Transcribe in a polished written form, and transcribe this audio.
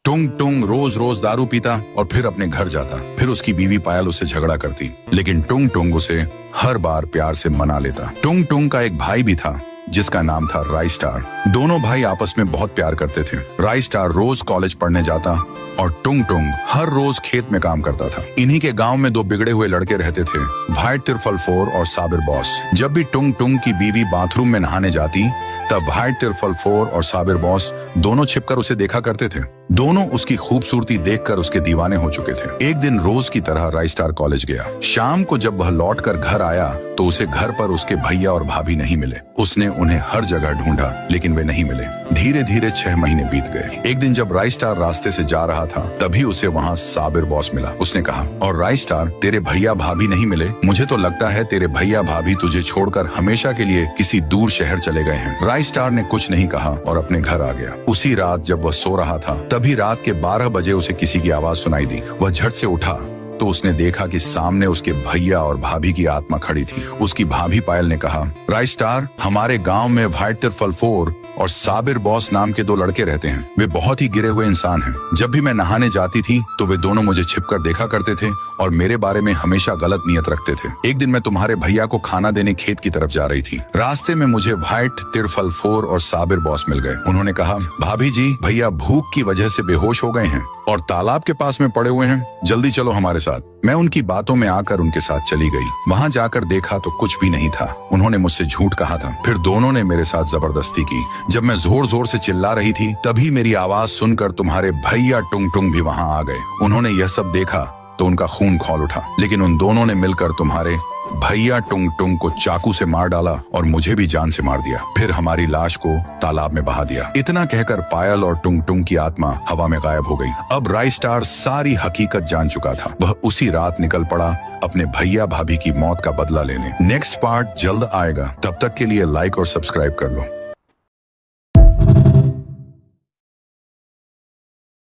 टुंग टुंग रोज रोज दारू पीता और फिर अपने घर जाता। फिर उसकी बीवी पायल उससे झगड़ा करती, लेकिन टुंग टुंग उसे हर बार प्यार से मना लेता। टुंग टुंग का एक भाई भी था जिसका नाम था राई स्टार। दोनों भाई आपस में बहुत प्यार करते थे। राई स्टार रोज कॉलेज पढ़ने जाता और टुंग टुंग हर रोज खेत में काम करता था। इन्हीं के गांव में दो बिगड़े हुए लड़के रहते थे, व्हाइट तिरफल-4 और साबिर बॉस। जब भी टुंग टुंग की बीवी बाथरूम में नहाने जाती तब व्हाइट तिरफल-4 और साबिर बॉस दोनों छिपकर उसे देखा करते थे। दोनों उसकी खूबसूरती देखकर उसके दीवाने हो चुके थे। एक दिन रोज की तरह राई स्टार कॉलेज गया। शाम को जब वह लौटकर घर आया तो उसे घर पर उसके भैया और भाभी नहीं मिले। उसने उन्हें हर जगह ढूंढा लेकिन वे नहीं मिले। धीरे धीरे 6 महीने बीत गए। एक दिन जब राई स्टार रास्ते से जा रहा था तभी उसे वहाँ साबिर बॉस मिला। उसने कहा, और राई स्टार, तेरे भैया भाभी नहीं मिले? मुझे तो लगता है तेरे भैया भाभी तुझे छोड़कर हमेशा के लिए किसी दूर शहर चले गए हैं। राई स्टार ने कुछ नहीं कहा और अपने घर आ गया। उसी रात जब वह सो रहा था तभी रात के 12 बजे उसे किसी की आवाज सुनाई दी। वह झट से उठा तो उसने देखा कि सामने उसके भैया और भाभी की आत्मा खड़ी थी। उसकी भाभी पायल ने कहा, राई स्टार, हमारे गांव में व्हाइट तिरफल-4 और साबिर बॉस नाम के 2 लड़के रहते हैं। वे बहुत ही गिरे हुए इंसान हैं। जब भी मैं नहाने जाती थी तो वे दोनों मुझे छिपकर देखा करते थे और मेरे बारे में हमेशा गलत नियत रखते थे। एक दिन मैं तुम्हारे भैया को खाना देने खेत की तरफ जा रही थी। रास्ते में मुझे व्हाइट तिरफल-4 और साबिर बॉस मिल गए। उन्होंने कहा, भाभी जी, भैया भूख की वजह से बेहोश हो गए हैं और तालाब के पास में पड़े हुए हैं, जल्दी चलो हमारे साथ। मैं उनकी बातों में आकर उनके साथ चली गई। वहां जाकर देखा तो कुछ भी नहीं था। उन्होंने मुझसे झूठ कहा था। फिर दोनों ने मेरे साथ जबरदस्ती की। जब मैं जोर जोर से चिल्ला रही थी तभी मेरी आवाज सुनकर तुम्हारे भैया टुंग टुंग भी वहां आ गए। उन्होंने यह सब देखा तो उनका खून खौल उठा, लेकिन उन दोनों ने मिलकर तुम्हारे भैया टुंग टुंग को चाकू से मार डाला और मुझे भी जान से मार दिया। फिर हमारी लाश को तालाब में बहा दिया। इतना कहकर पायल और टुंग टुंग की आत्मा हवा में गायब हो गई। अब राई स्टार सारी हकीकत जान चुका था। वह उसी रात निकल पड़ा अपने भैया भाभी की मौत का बदला लेने। नेक्स्ट पार्ट जल्द आएगा। तब तक के लिए लाइक और सब्सक्राइब कर लो।